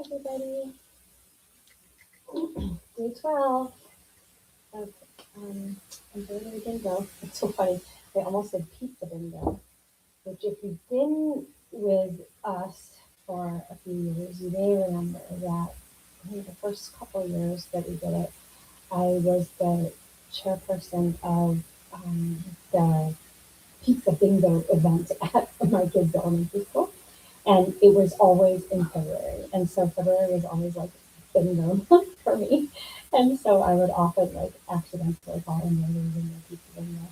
everybody. Day 12 of Embroidery Bingo. It's so funny. I almost said pizza bingo, which if you've been with us for a few years, you may remember that I think the first couple of years that we did it, I was the chairperson of the pizza bingo event at my kids' elementary school. And it was always in February. And so February was always like bingo month for me. And so I would often like accidentally call in there and pizza bingo.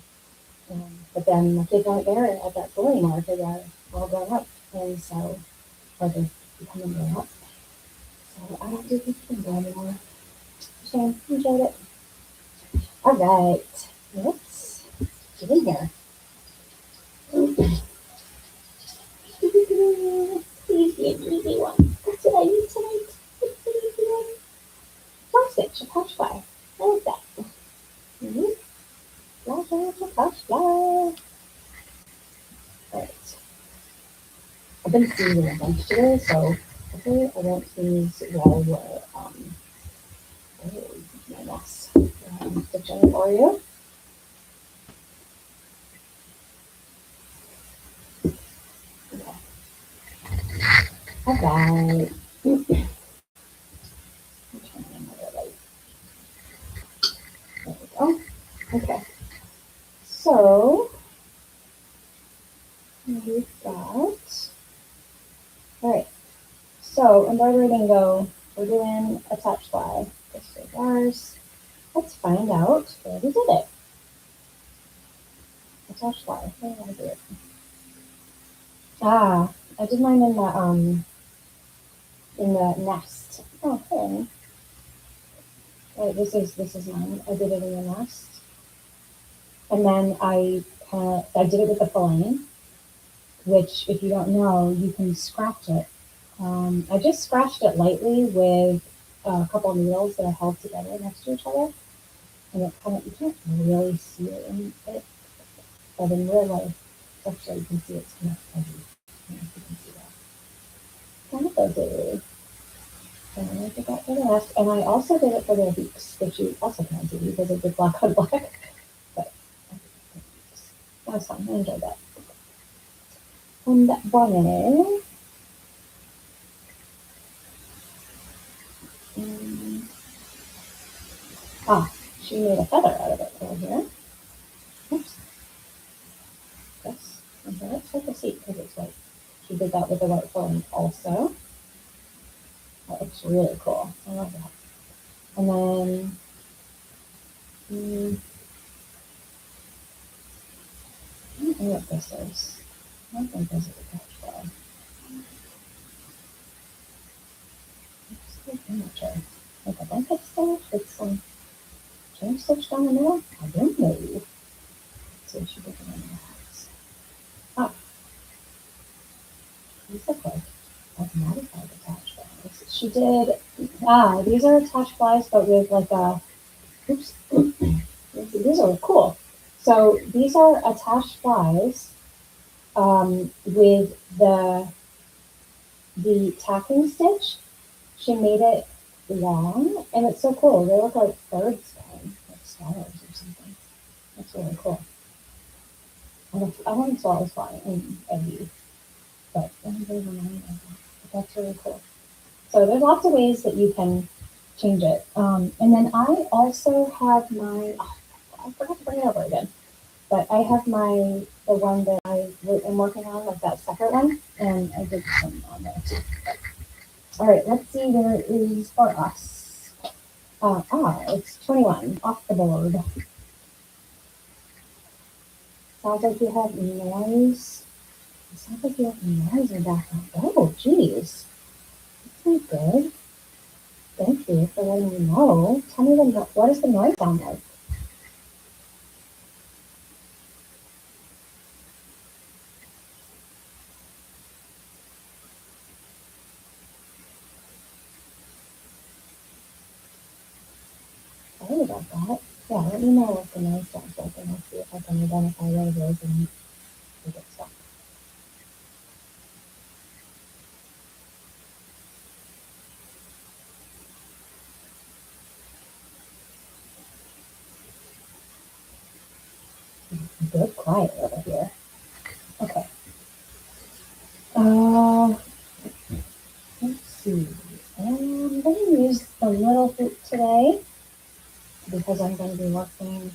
But then my kids aren't there at that school anymore because they're all grown up. And so, or they're becoming grown up. So I don't do pizza bingo anymore. Shame, enjoyed it. All right, let's get in here. Please be an easy one. That's what I need tonight. It's an easy one. Fly stitch, a pouch fly. I like that. Fly stitch, a pouch fly. Alright. I've been sneezing a bunch today, so hopefully I won't sneeze while we're my mess. Stitching for you. Okay. Alright. There we go. Okay. So we've got, alright. So embroidery bingo, we're doing attach fly. This is ours. Let's find out where we did it. Attach fly. Where did I do it? Ah, I did mine in the nest. Oh, hey. Right, this is mine. I did it in the nest. And then I did it with the filling, which if you don't know, you can scratch it. I just scratched it lightly with a couple of needles that are held together next to each other. And it kind of, you can't really see it in it, but in real life, actually you can see it's kind of heavy. I don't know if you can see that. Kind of fuzzy. And I did that for the rest. And I also did it for the beaks, which you also can't see because it did black on black. But that was fun. I enjoyed that. And that BonnaH. She made a feather out of it over here. Oops. Yes. Okay, let's take a seat because it's white. She did that with the white filling also. That looks really cool. I love that. And then I don't know what this is. I don't think this is a patch fly. It's like furniture. Like a blanket stitch with some chain stitch down the middle? I don't know. Let's see if she did it in the house. Ah, these look like modified attached flies. She did, these are attached flies, but with like a, oops, these are cool. So these are attached flies with the tacking stitch. She made it long, and it's so cool. They look like birds flying, like swallows or something. That's really cool. I don't think swallows fly in Eggy, but everybody reminded me of that. But that's really cool. So there's lots of ways that you can change it. And then I also have my, I forgot to bring it over again, but I have the one that I am working on, like that second one, and I did some on there too. All right, let's see where it is for us. It's 21, off the board. Sounds like you have noise. It sounds like you have noise in the background. Oh, geez. That's not good. Thank you for letting me know. Tell me what does the noise sound like? Sorry about that. Yeah, let me know what the noise sounds like, and I'll see if I can identify what it is and make it stop. good quiet over here. Okay. Let's see. I'm going to use the little hoop today because I'm going to be working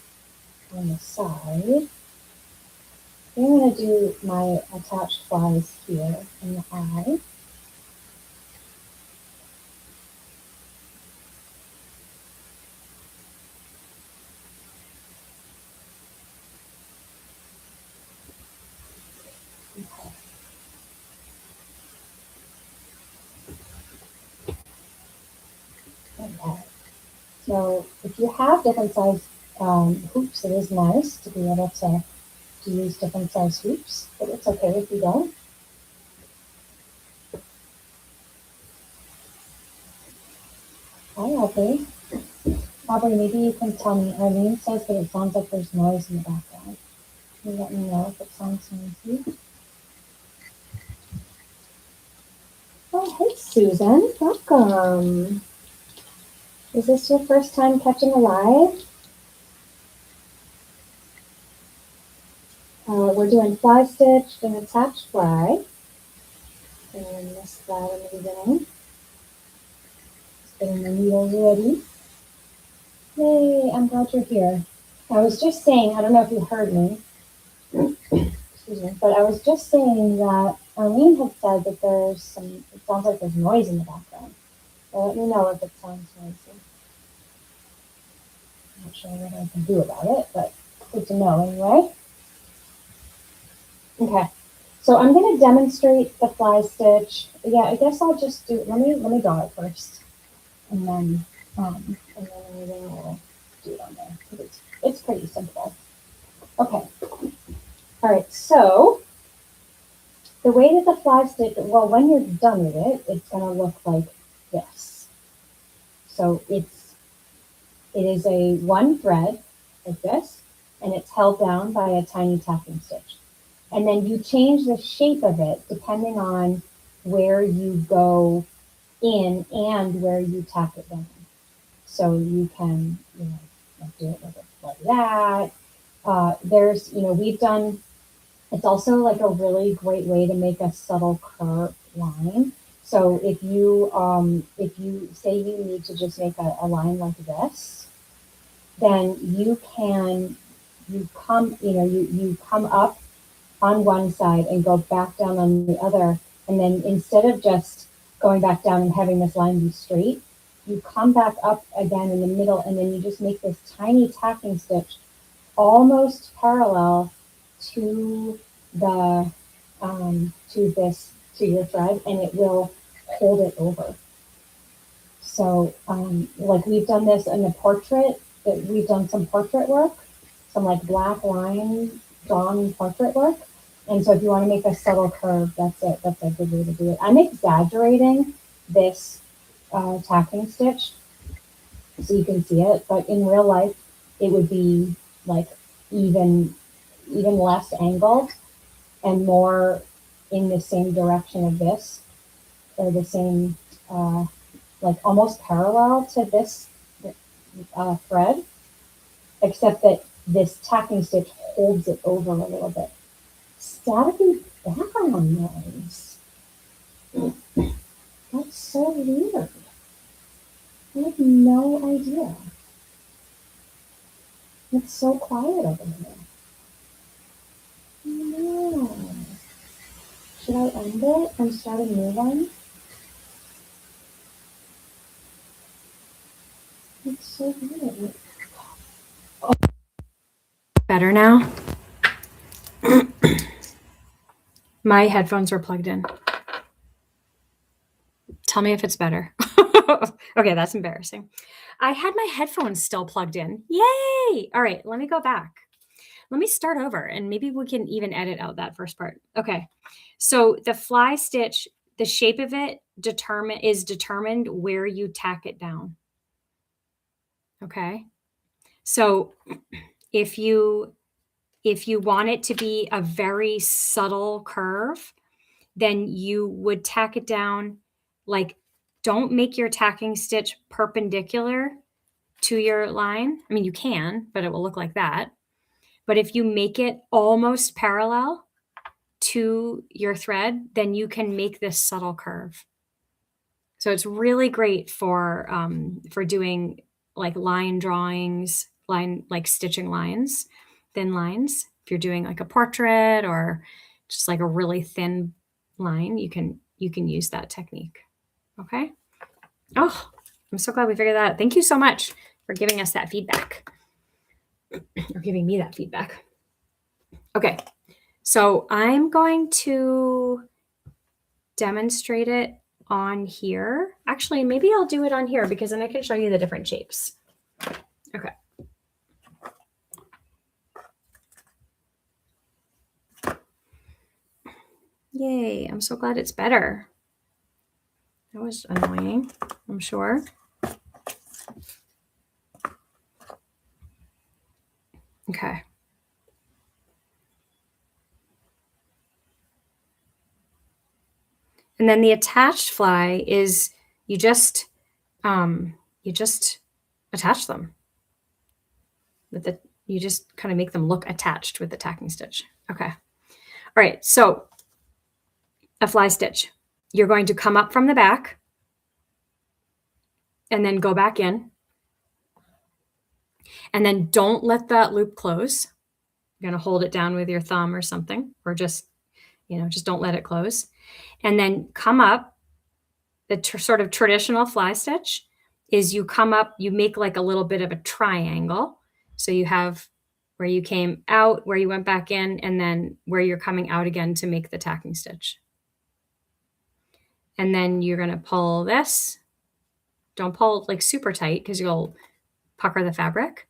on the side. I'm going to do my attached flies here in the eye. Okay. Okay. So if you have different size hoops, it is nice to be able to use different size hoops, but it's okay if you don't. Hi, Aubrey. Aubrey, maybe you can tell me. Arlene says that it sounds like there's noise in the background. Can you let me know if it sounds noisy? Oh, hey, Susan. Welcome. Is this your first time catching a live? We're doing fly stitched and attached fly. And this fly in the beginning. Just getting the needles ready. Yay, I'm glad you're here. I was just saying, I don't know if you heard me, excuse me, but I was just saying that Arlene had said that there's some, it sounds like there's noise in the background. So let me know if it sounds noisy. I'm not sure what I can do about it, but good to know anyway. Okay, so I'm going to demonstrate the fly stitch. Yeah, I guess I'll just do, let me draw it first, and then everything will do it on there. It's pretty simple. Okay, all right, so the way that the fly stitch, well, when you're done with it, it's going to look like this. So it is a one thread like this, and it's held down by a tiny tacking stitch. And then you change the shape of it depending on where you go in and where you tack it down. So you can, do it like that. There's, we've done, it's also like a really great way to make a subtle curved line. So if you say you need to just make a line like this, then you come up on one side and go back down on the other. And then instead of just going back down and having this line be straight, you come back up again in the middle, and then you just make this tiny tacking stitch almost parallel to the to your thread, and it will hold it over. So like we've done this in the portrait, that we've done some portrait work, some like black line drawn portrait work. And so if you want to make a subtle curve, that's a good way to do it. I'm exaggerating this tacking stitch so you can see it, but in real life, it would be like even less angled and more in the same direction of this, or the same, like almost parallel to this thread, except that this tacking stitch holds it over a little bit. Staticky background noise. That's so weird. I have no idea. It's so quiet over here. No. Should I end it and start a new one? It's so weird. Oh. Better now? My headphones are plugged in. Tell me if it's better. Okay, that's embarrassing. I had my headphones still plugged in. Yay! All right, let me go back. Let me start over, and maybe we can even edit out that first part. Okay, so the fly stitch, the shape of it is determined where you tack it down. Okay, so if you want it to be a very subtle curve, then you would tack it down. Like, don't make your tacking stitch perpendicular to your line. I mean, you can, but it will look like that. But if you make it almost parallel to your thread, then you can make this subtle curve. So it's really great for doing like line drawings, like stitching lines, thin lines. If you're doing like a portrait or just like a really thin line, you can use that technique. Okay. Oh, I'm so glad we figured that out. Thank you so much for giving us that feedback, or giving me that feedback. Okay, so I'm going to demonstrate it on here. Actually, maybe I'll do it on here because then I can show you the different shapes. Okay. Yay, I'm so glad it's better. That was annoying, I'm sure. Okay. And then the attached fly is you just attach them with the, you just kind of make them look attached with the tacking stitch. Okay. All right. So a fly stitch, you're going to come up from the back and then go back in, and then don't let that loop close. You're going to hold it down with your thumb or something, or just, just don't let it close. And then come up. The sort of traditional fly stitch is you come up, you make like a little bit of a triangle. So you have where you came out, where you went back in, and then where you're coming out again to make the tacking stitch. And then you're going to pull this. Don't pull like super tight because you'll pucker the fabric.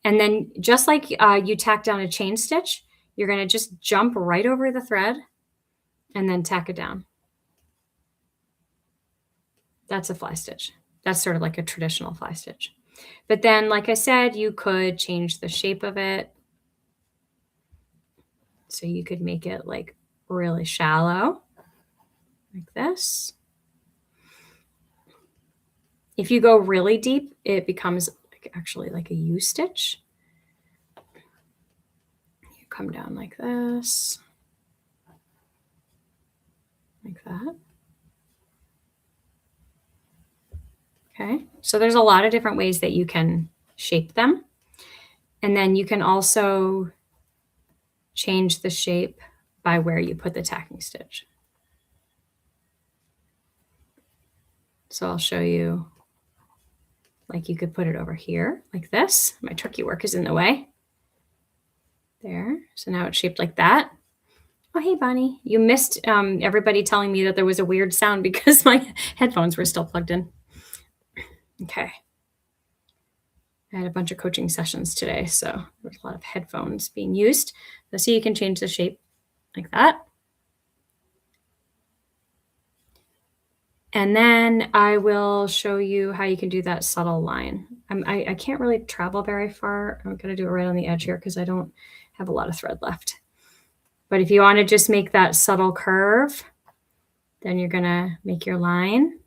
And then just like you tack down a chain stitch, you're going to just jump right over the thread and then tack it down. That's a fly stitch. That's sort of like a traditional fly stitch. But then, like I said, you could change the shape of it. So you could make it like really shallow, like this. If you go really deep, it becomes actually like a U stitch. You come down like this, like that. Okay, so there's a lot of different ways that you can shape them. And then you can also change the shape by where you put the tacking stitch. So I'll show you, like you could put it over here like this. My turkey work is in the way. There, so now it's shaped like that. Oh, hey, Bonnie. You missed everybody telling me that there was a weird sound because my headphones were still plugged in. Okay. I had a bunch of coaching sessions today, so there's a lot of headphones being used. So you can change the shape like that. And then I will show you how you can do that subtle line. I can't really travel very far. I'm going to do it right on the edge here because I don't have a lot of thread left. But if you want to just make that subtle curve, then you're going to make your line.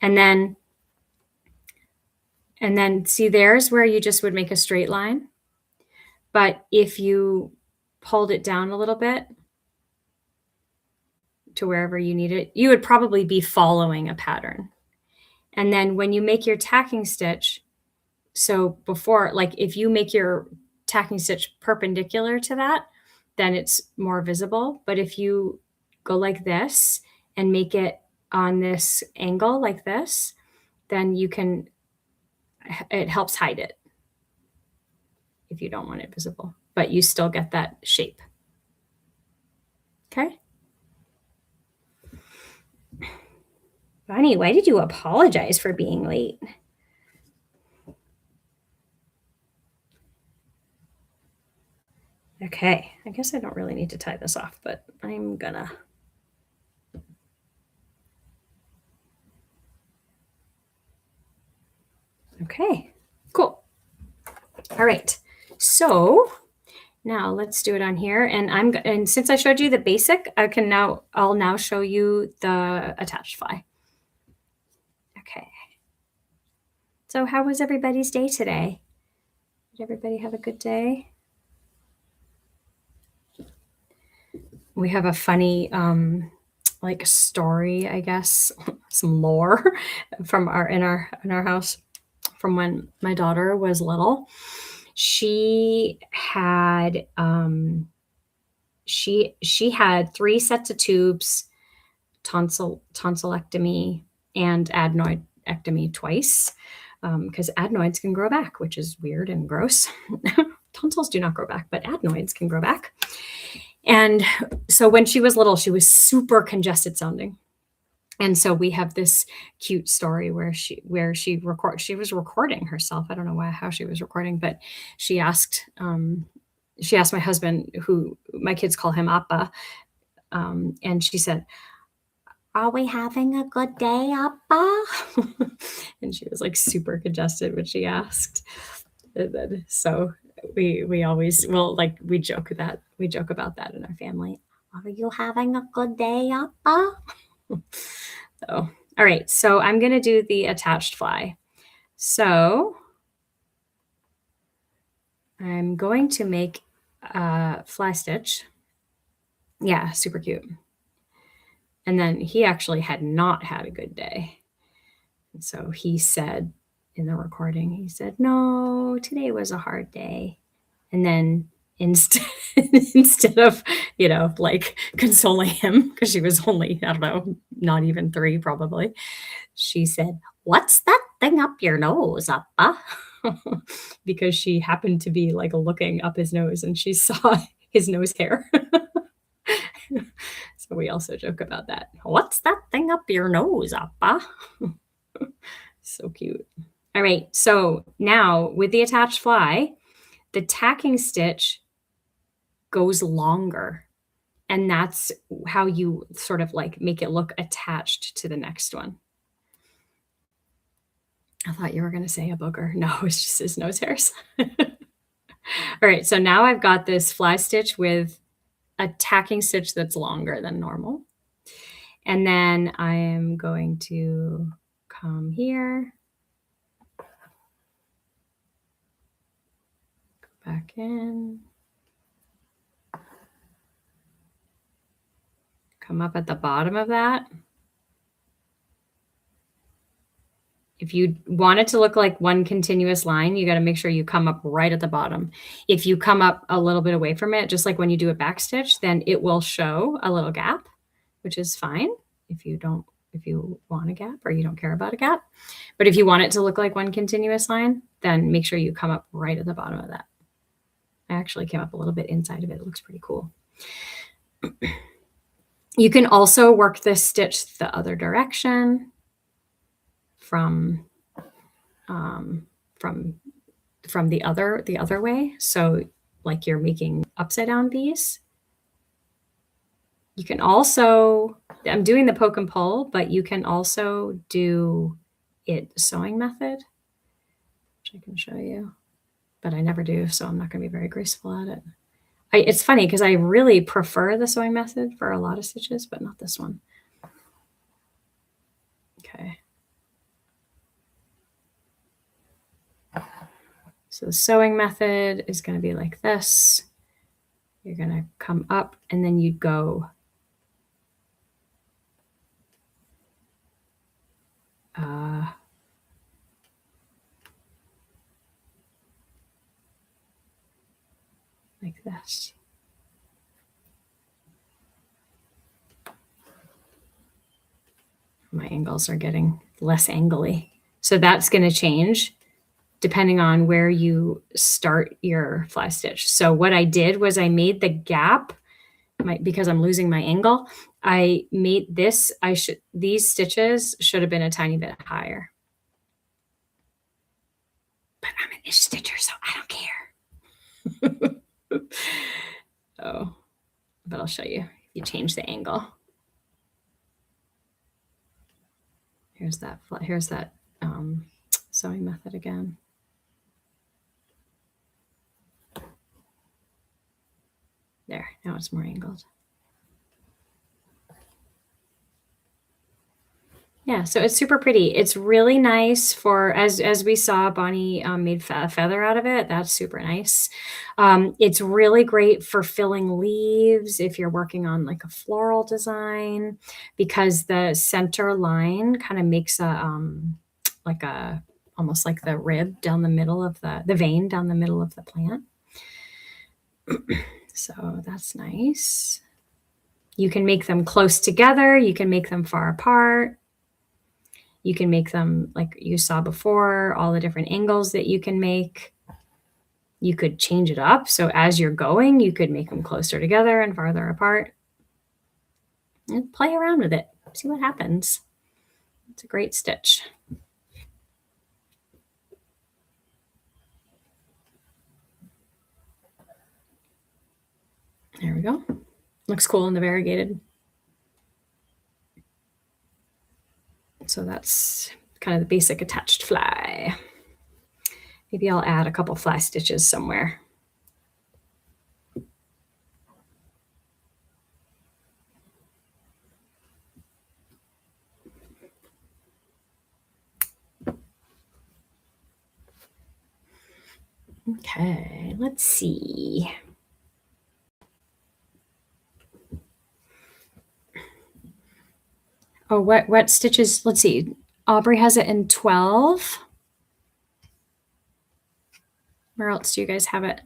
And then see, there's where you just would make a straight line. But if you pulled it down a little bit to wherever you need it, you would probably be following a pattern. And then when you make your tacking stitch, so before, like if you make your tacking stitch perpendicular to that, then it's more visible. But if you go like this and make it on this angle like this, then it helps hide it if you don't want it visible, but you still get that shape. Okay. Bonnie, why did you apologize for being late? Okay, I guess I don't really need to tie this off, but I'm gonna. Okay, cool. All right, so now let's do it on here. And since I showed you the basic, I'll now show you the attached fly. Okay. So how was everybody's day today? Did everybody have a good day? we have a funny like story, I guess, some lore from our house from when my daughter was little. She had she had 3 sets of tubes, tonsillectomy, and adenoidectomy twice, because adenoids can grow back, which is weird and gross. Tonsils do not grow back, but adenoids can grow back. And so when she was little, she was super congested sounding. And so we have this cute story where she was recording herself. I don't know how she was recording, but she asked my husband, who my kids call him Appa, and she said, "Are we having a good day, Appa?" And she was like super congested when she asked. And then, so we always, well, like we joke about that in our family. "Are you having a good day, Appa?" So, all right. So I'm going to do the attached fly. So I'm going to make a fly stitch. Yeah, super cute. And then he actually had not had a good day. And so he said in the recording, he said, "No, today was a hard day." And then instead of, like consoling him, because she was only, I don't know, not even 3 probably, she said, "What's that thing up your nose, Appa?" Because she happened to be like looking up his nose and she saw his nose hair. So we also joke about that. "What's that thing up your nose, Appa?" So cute. All right. So now with the attached fly, the tacking stitch goes longer. And that's how you sort of like make it look attached to the next one. I thought you were going to say a booger. No, it's just his nose hairs. All right. So now I've got this fly stitch with a tacking stitch that's longer than normal. And then I am going to come here, go back in, come up at the bottom of that. If you want it to look like one continuous line, you got to make sure you come up right at the bottom. If you come up a little bit away from it, just like when you do a back stitch, then it will show a little gap, which is fine if you want a gap or you don't care about a gap. But if you want it to look like one continuous line, then make sure you come up right at the bottom of that. I actually came up a little bit inside of it. It looks pretty cool. You can also work this stitch the other direction from the other way. So like you're making upside down V's. You can also, I'm doing the poke and pull, but you can also do it sewing method, which I can show you, but I never do, so I'm not going to be very graceful at it. It's funny because I really prefer the sewing method for a lot of stitches, but not this one. Okay. So the sewing method is going to be like this. You're going to come up and then you go like this. My angles are getting less angly. So that's going to change depending on where you start your fly stitch. So what I did was I made the gap, because I'm losing my angle, I made this, these stitches should have been a tiny bit higher. But I'm an itch stitcher, so I don't care. Oh, but I'll show you if you change the angle. Here's that sewing method again. There, now it's more angled. Yeah, so it's super pretty. It's really nice for, as we saw, Bonnie made a feather out of it. That's super nice. It's really great for filling leaves if you're working on like a floral design, because the center line kind of makes like a almost like the rib down the middle of the vein down the middle of the plant. So that's nice. You can make them close together. You can make them far apart. You can make them like you saw before, all the different angles that you can make. You could change it up. So as you're going, you could make them closer together and farther apart. And play around with it. See what happens. It's a great stitch. There we go. Looks cool in the variegated. So that's kind of the basic attached fly. Maybe I'll add a couple fly stitches somewhere. Okay, let's see. Oh, what stitches? Let's see. Aubrey has it in 12. Where else do you guys have it?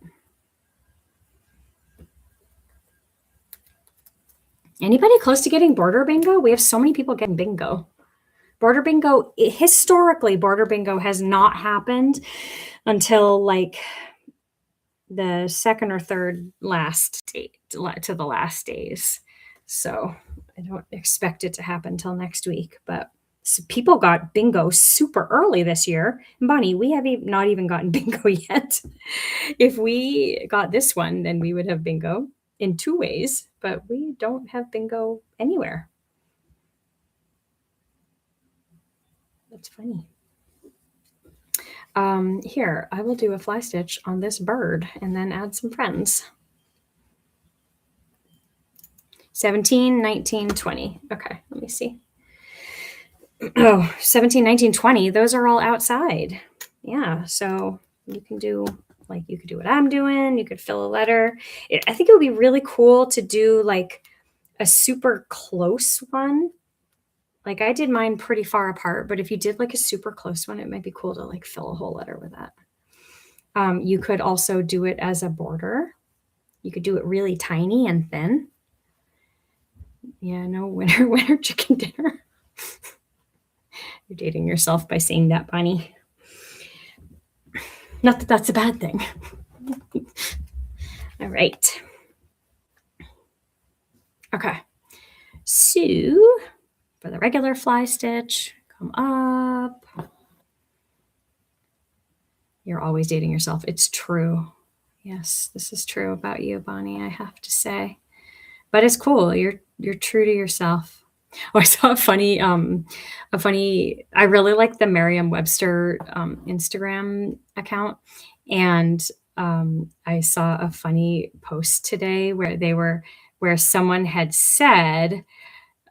Anybody close to getting border bingo? We have so many people getting bingo. Border bingo, historically, border bingo has not happened until like the second or third last day, to the last days. So I don't expect it to happen till next week, but so people got bingo super early this year. And Bonnie, we have not even gotten bingo yet. If we got this one, then we would have bingo in 2 ways, but we don't have bingo anywhere. That's funny. Here, I will do a fly stitch on this bird and then add some friends. 17, 19, 20. Okay, let me see. Oh, 17, 19, 20. Those are all outside. Yeah, so you can do like you could do what I'm doing. You could fill a letter. I think it would be really cool to do like a super close one. Like I did mine pretty far apart, but if you did like a super close one, it might be cool to like fill a whole letter with that. You could also do it as a border. You could do it really tiny and thin. Yeah, no winner chicken dinner. You're dating yourself by saying that, Bonnie. Not that that's a bad thing. All right. Okay. So for the regular fly stitch, come up. You're always dating yourself. It's true. Yes, this is true about you, Bonnie, I have to say. But it's cool. You're true to yourself. Oh, I saw a funny, I really like the Merriam-Webster Instagram account. And I saw a funny post today where someone had said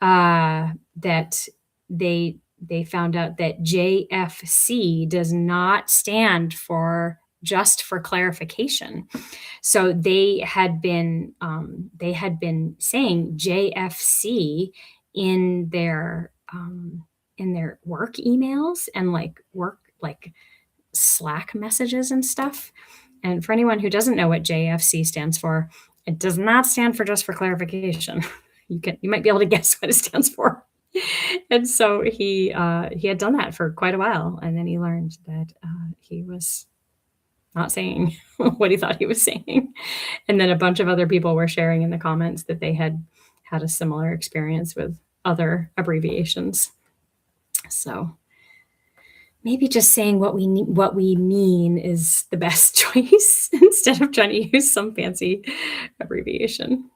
that they found out that JFC does not stand for just for clarification. So they had been saying JFC in their work emails and like work like Slack messages and stuff. And for anyone who doesn't know what JFC stands for, it does not stand for just for clarification. You might be able to guess what it stands for. And so he had done that for quite a while, and then he learned that he was not saying what he thought he was saying. And then a bunch of other people were sharing in the comments that they had had a similar experience with other abbreviations. So maybe just saying what we mean is the best choice instead of trying to use some fancy abbreviation.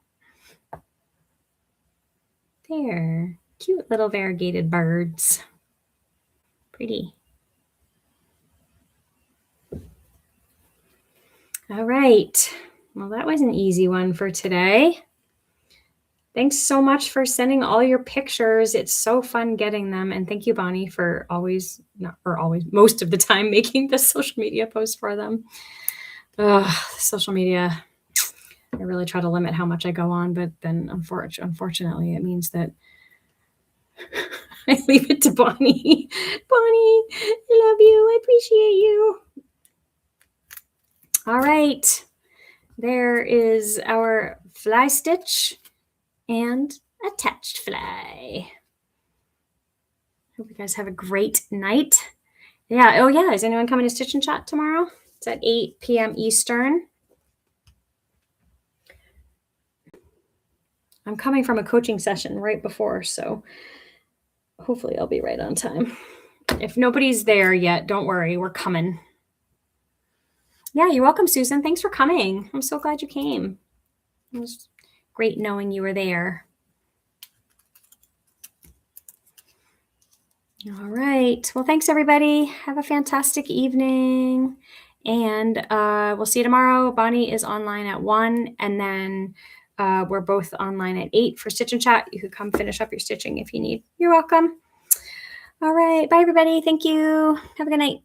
There, cute little variegated birds. Pretty. All right. Well, that was an easy one for today. Thanks so much for sending all your pictures. It's so fun getting them. And thank you, Bonnie, for most of the time making the social media posts for them. Social media, I really try to limit how much I go on, but then unfortunately, it means that I leave it to Bonnie. Bonnie, I love you. I appreciate you. All right. There is our fly stitch and attached fly. Hope you guys have a great night. Yeah. Oh, yeah. Is anyone coming to Stitch and Chat tomorrow? It's at 8 p.m. Eastern. I'm coming from a coaching session right before, so hopefully I'll be right on time. If nobody's there yet, don't worry. We're coming. Yeah, you're welcome, Susan. Thanks for coming. I'm so glad you came. It was great knowing you were there. All right. Well, thanks, everybody. Have a fantastic evening. And we'll see you tomorrow. Bonnie is online at 1, and then we're both online at 8 for Stitch and Chat. You could come finish up your stitching if you need. You're welcome. All right. Bye, everybody. Thank you. Have a good night.